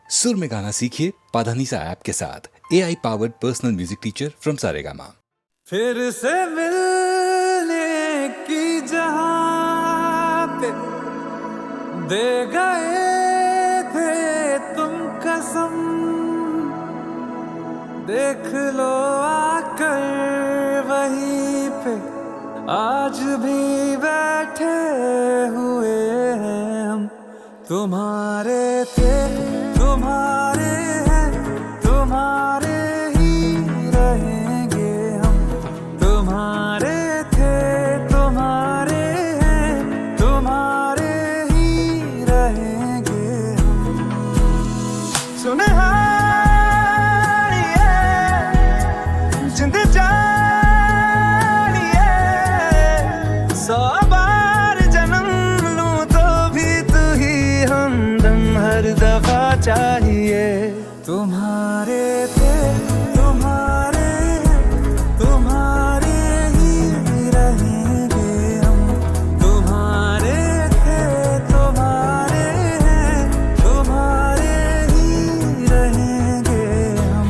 सुर में गाना सीखिए पाधानीसा ऐप के साथ। AI powered personal music teacher from Saregama. फिर से मिलने की जहाँ पे दे गए थे तुम कसम, देख लो आकर वहीं पे आज भी बैठे हुए हैं हम। तुम्हारे थे तुम्हारे हैं, तुम्हारे ही रहेंगे हम। तुम्हारे थे तुम्हारे हैं, तुम्हारे ही रहेंगे हम। सुनहारिए जिंद जानिए, 100 बार जन्म लूं तो भी तू ही हमदम हर दफा चाहिए। तुम्हारे थे तुम्हारे हैं, तुम्हारे ही रहेंगे हम। तुम्हारे थे तुम्हारे हैं, तुम्हारे ही रहेंगे हम।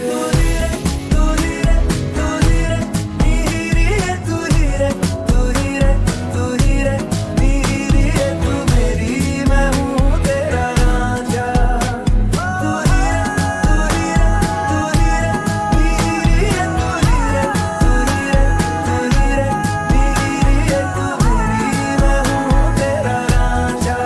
तू ही रे तू ही रे तू ही रे मेरी है, तू ही रे तू ही रे तू ही रे मेरी है, तू मेरी मैं हूँ तेरा रांझा। तू ही रे तू ही रे तू ही रे मेरी है, तू ही रे तू ही रे तू ही रे मेरी है, तू मेरी मैं हूँ तेरा रांझा।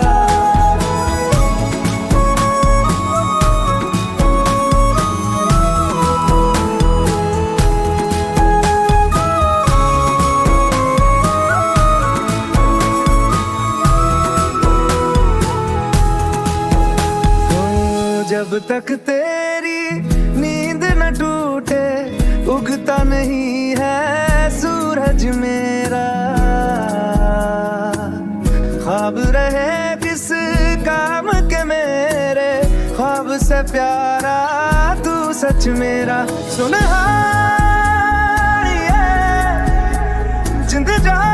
जब तक तेरी नींद न टूटे उगता नहीं है सूरज मेरा। ख्वाब रहे किस काम के मेरे, ख्वाब से प्यारा तू सच मेरा। सुनहारिए जिंद जानिए,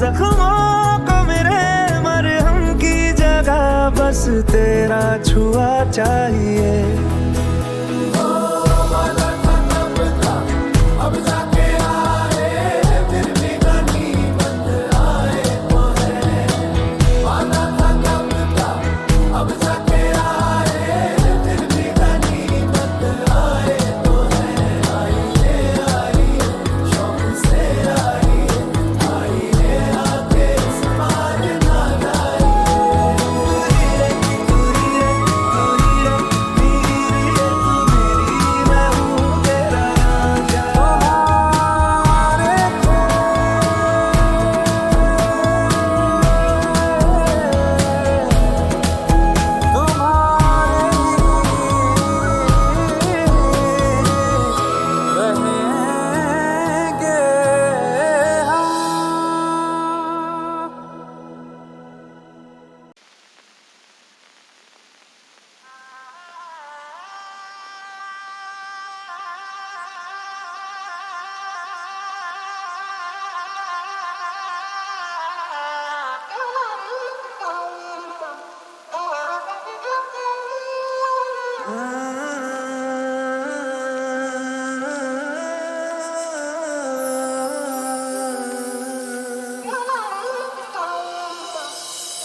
जख्मों को मेरे मरहम की जगह बस तेरा छुआ चाहिए।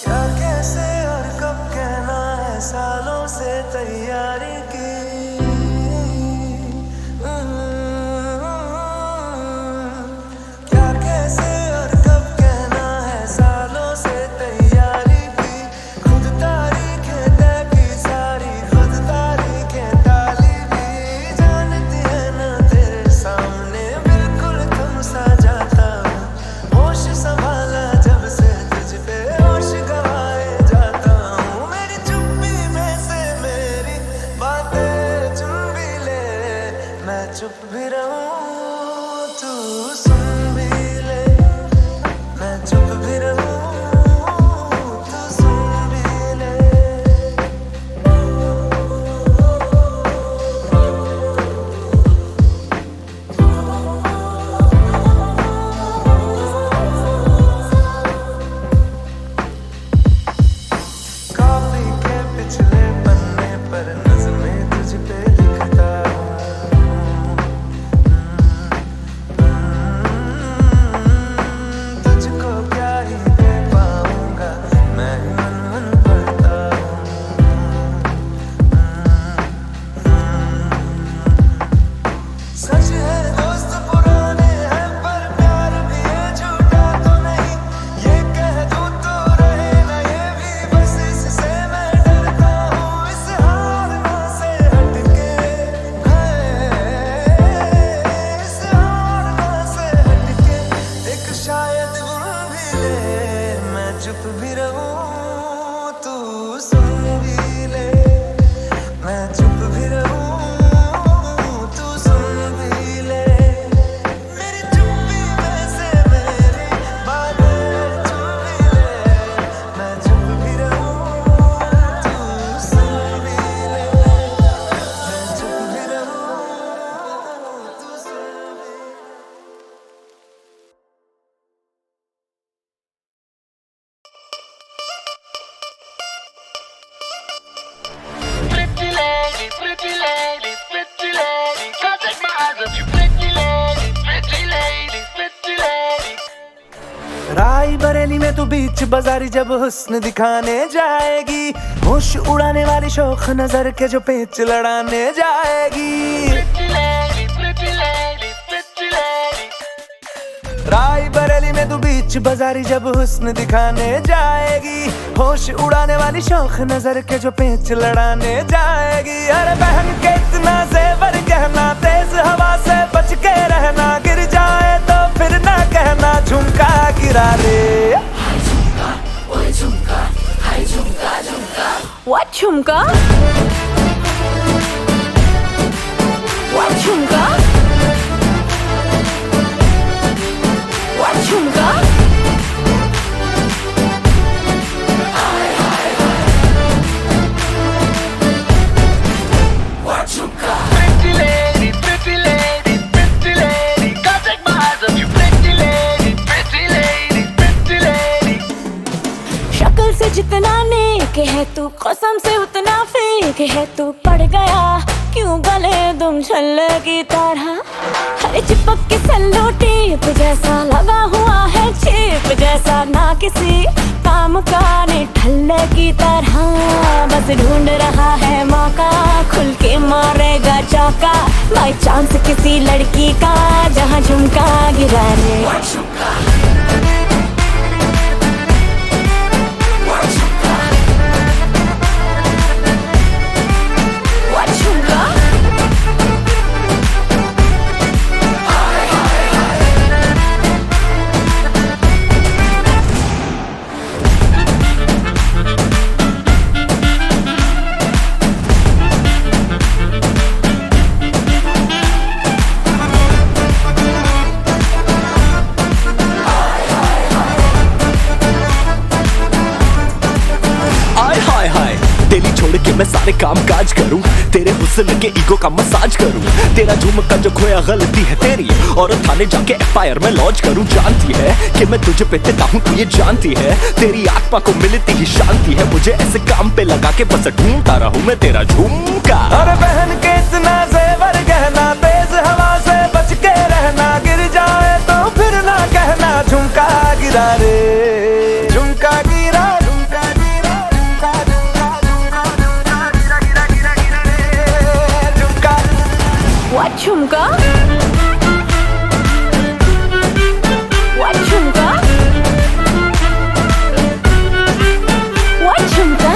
क्या कैसे और कब कहना है, सालों से तैयारी की। क्या कैसे और कब कहना है, सालों से तैयारी की। खुद तारीखें तय की सारी, खुद तारीखें रहूं तू सुन भी ले, मैं चुप भी रहूं तू सुन भी ले, मेरी चुप्पी में से मेरी बातें चुन भी ले, मैं चुप भी रहूं तू सुन भी ले, मैं चुप भी रहूं तू सुन भी ले। Pretty lady, can't take my eyes off you, pretty lady, pretty lady. राई बरेली में तू बीच बाजारी जब हुस्न दिखाने जाएगी, होश उड़ाने वाली शौक नजर के जो पेच लड़ाने जाएगी। Pretty lady, pretty lady, pretty lady. राई बरेली में तू बीच बाजारी जब हुस्न दिखाने जाएगी, होश उड़ाने वाली शौक नजर के जो पेच लड़ाने जाएगी। अरे बहन के इतना जेवर गहना, तेज हवा से बच के रहना, गिर जाए तो फिर ना कहना झुमका गिरा ले। What झुमका? What झुमका? What झुमका? Pretty lady, pretty lady, pretty lady, can't take my eyes off you, pretty lady, pretty lady, pretty lady. शक्ल से जितना नेक है तू, कसम से उतना फेक है तू, पड़ गया क्यों गले तुम छल्ले की तरह, हर चिपक के सल्लो टेप जैसा लगा हुआ है चेप जैसा, ना किसी काम का ने ठल्ले की तरह, बस ढूंढ रहा है मौका, खुल के मारेगा चौका, बाई चांस किसी लड़की का जहाँ झुमका गिरा ले। What झुमका? डेली छोड़ के मैं सारे काम काज करूं, तेरे हुस्न के ईगो का मसाज करूं, तेरा झुमका जो खोया गलती है तेरी, और थाने जाके एफआईआर में लॉन्च करूं। जानती है कि मैं तुझे पे तेता हूं, तू ये जानती है, तेरी आत्मा को मिलती ही शांति है, मुझे ऐसे काम पे लगा के बस ढूंढता रहूं मैं तेरा झुमका। अरे बहन के इतना जेवर गहना, तेज हवा से बच के रहना, गिर जाए तो फिर ना कहना झुमका गिरा रे, झुमका गिरा, झुमका गिरा, झुमका झुमका झुमका झुमका गिरा गिरा गिरा गिरा रे, झुमका। What झुमका? What झुमका? What झुमका?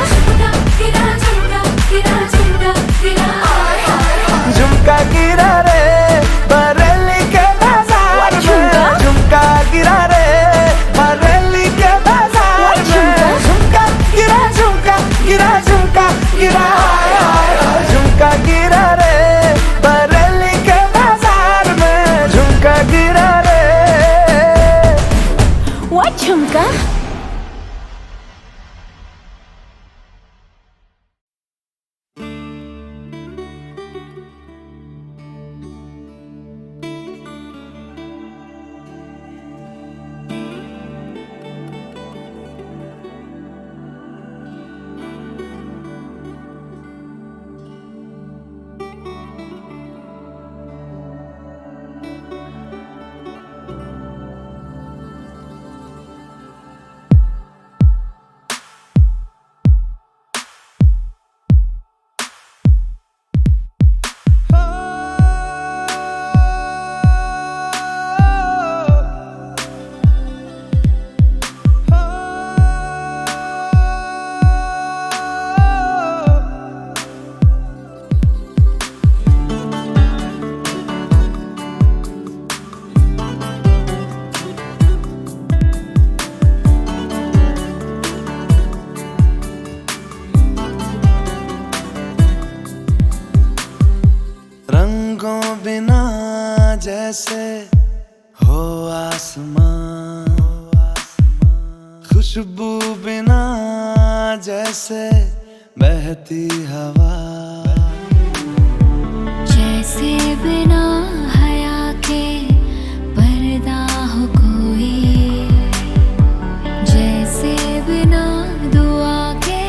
जैसे हो आसमां, खुशबू बिना जैसे बहती हवा, जैसे बिना हया के पर्दा हो कोई, जैसे बिना दुआ के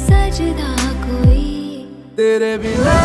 सजदा कोई। तेरे बिना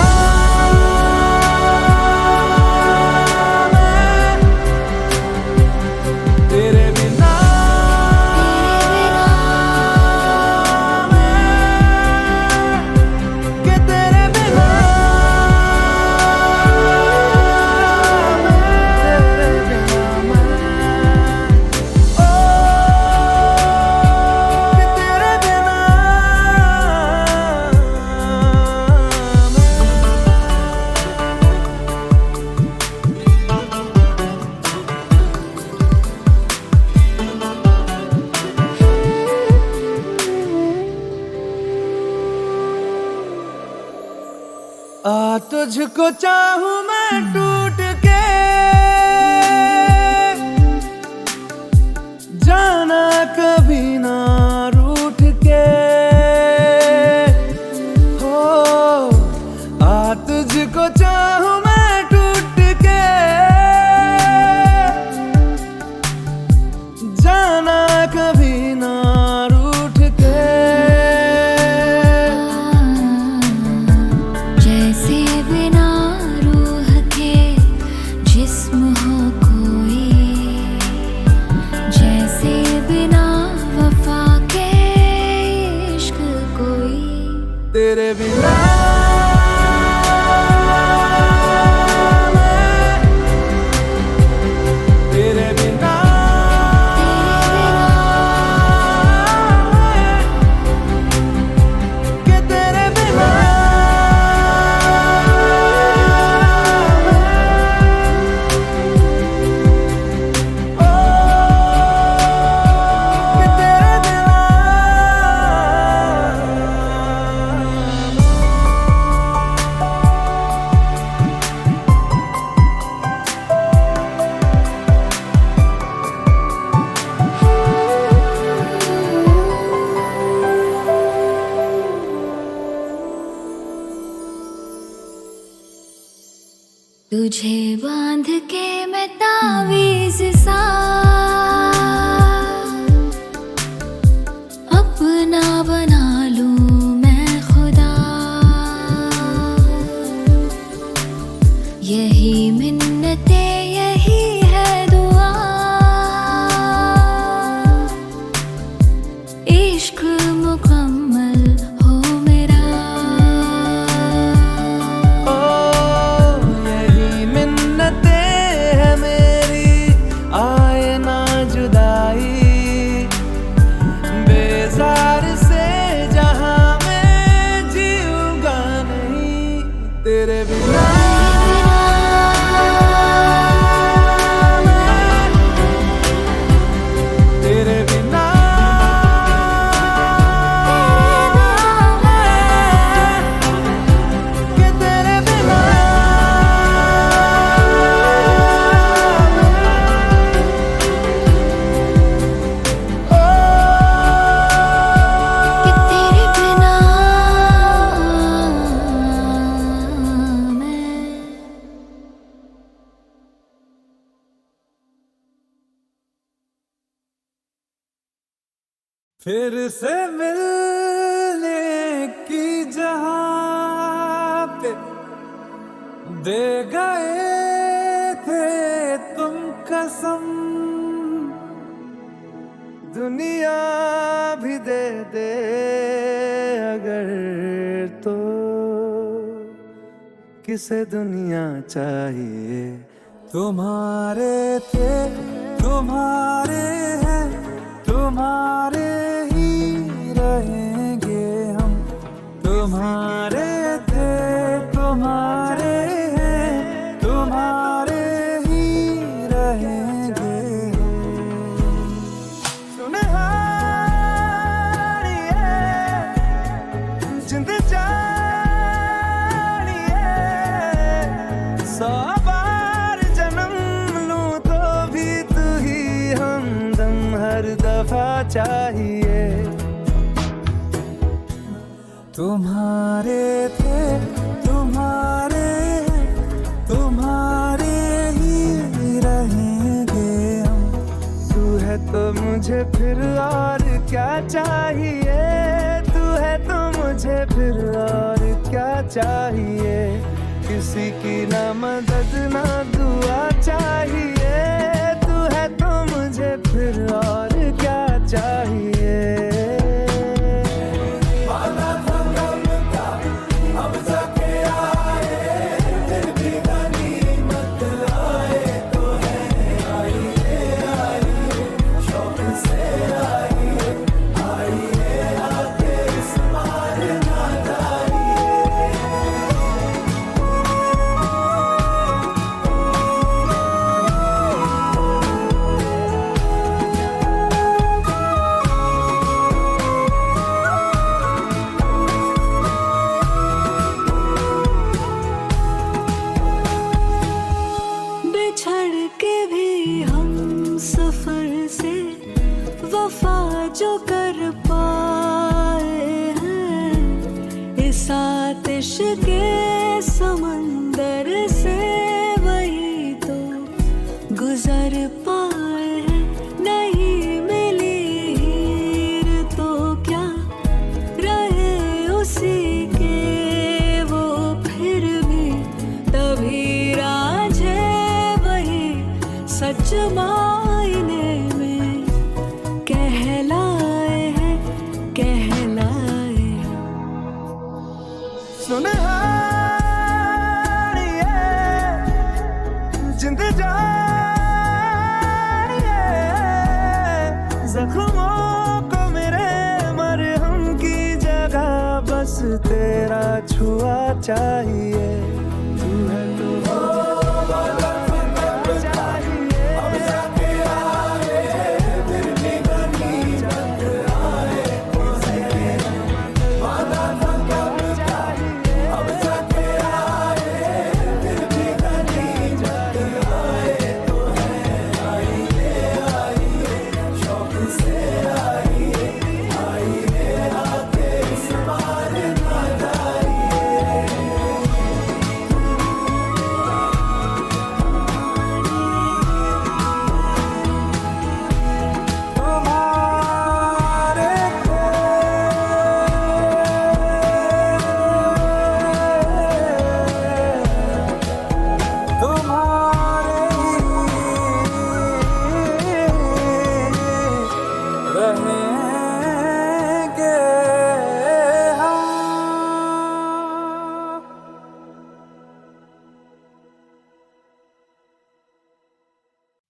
तुझको चाहूं मैं टूट के, जाना कभी ना रूठ के, हो तुझको चाहूं मैं टूट के, जाना कभी ना रूठ के। तेरे बिना तेरे बिना के तेरे बिना तुझे बांध के मैं तावीज़ सा अपना बना लूं मैं खुदा, यही मिन्नते यही है दुआ, इश्क मुकम्मल हो मेरा। तेरे बिना तेरे बिना के तेरे बिना फिर से मिलने की जहां पे दे गए थे तुम कसम, दुनिया भी दे दे अगर तो किसे दुनिया चाहिए। तुम्हारे थे तुम्हारे हैं तुम्हारे ही रहेंगे हम, तुम्हारे थे तुम्हारे हैं तुम्हारे ही रहेंगे। सुनहारिए जिंद जानिए 100 बार जन्म तुम्हारे थे, तुम्हारे हैं, तुम्हारे ही रहेंगे हम। तू है तो मुझे फिर और क्या चाहिए, तू है तो मुझे फिर और क्या चाहिए। किसी की ना मदद ना दुआ चाहिए, तू है तो मुझे फिर और क्या चाहिए। बिछड़ के भी हम सफर से वफा जो कर पाए हैं, इस आतिश के समंदर से वही तो गुजर पाए हैं। नहीं मिली हीर तो क्या रहे उसी के वो फिर भी, तभी राझे वही सच मायने में कहलाए हैं, कहलाए हैं। सुन जिंद जानिए, जख्मों को मेरे मरहम की जगह बस तेरा छुआ चाहिए। तू है तो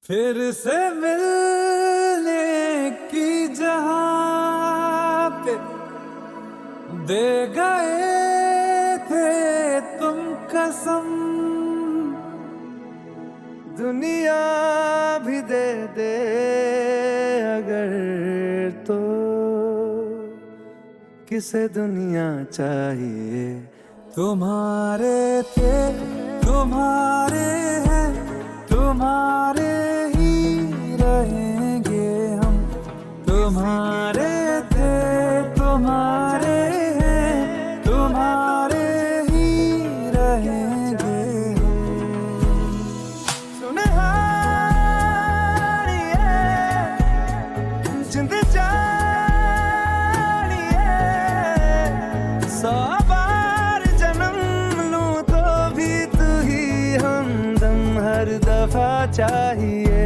फिर से मिलने की जहां पे दे गए थे तुम कसम, दुनिया भी दे दे अगर तो किसे दुनिया चाहिए। तुम्हारे थे, तुम्हारे हैं, तुम्हारे ही रहेंगे हम। तुम्हारे थे, तुम्हारे हैं, तुम्हारे ही रहेंगे हम। सुनहारिए जिंद जानिए, 100 बार जन्म लूं तो भी तू ही हमदम हर दफा चाहिए।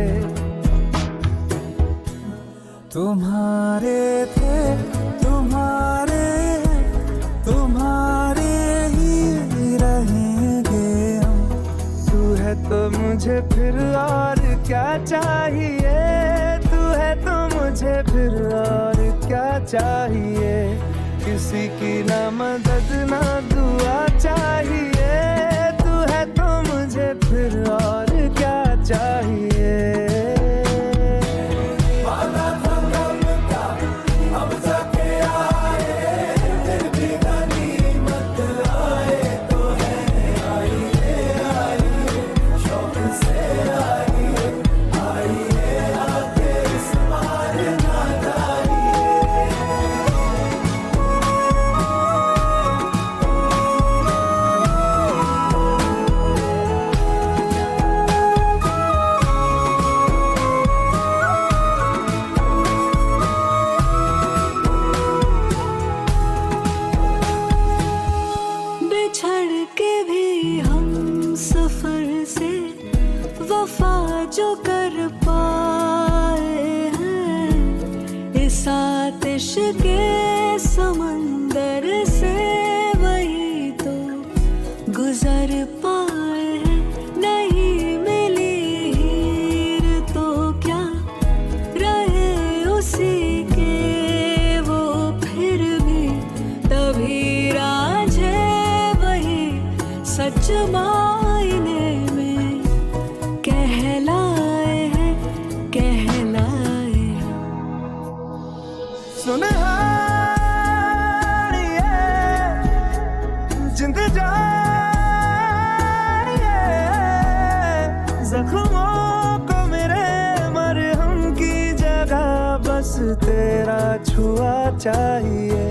तुम्हारे थे, तुम्हारे हैं, तुम्हारे ही रहेंगे हम। तू है तो मुझे फिर और क्या चाहिए, तू है तो मुझे फिर और क्या चाहिए। किसी की ना मदद ना दुआ चाहिए, तू है तो मुझे फिर और क्या चाहिए। समंदर से वही तो गुजर पाए हैं। नहीं मिली हीर तो क्या रहे उसी के वो फिर भी तभी राज है वही सच मायने में कहलाए हैं कहलाए हैं। सुन जिंद जानिए जख्मों को मेरे मरहम की जगह बस तेरा छुआ चाहिए।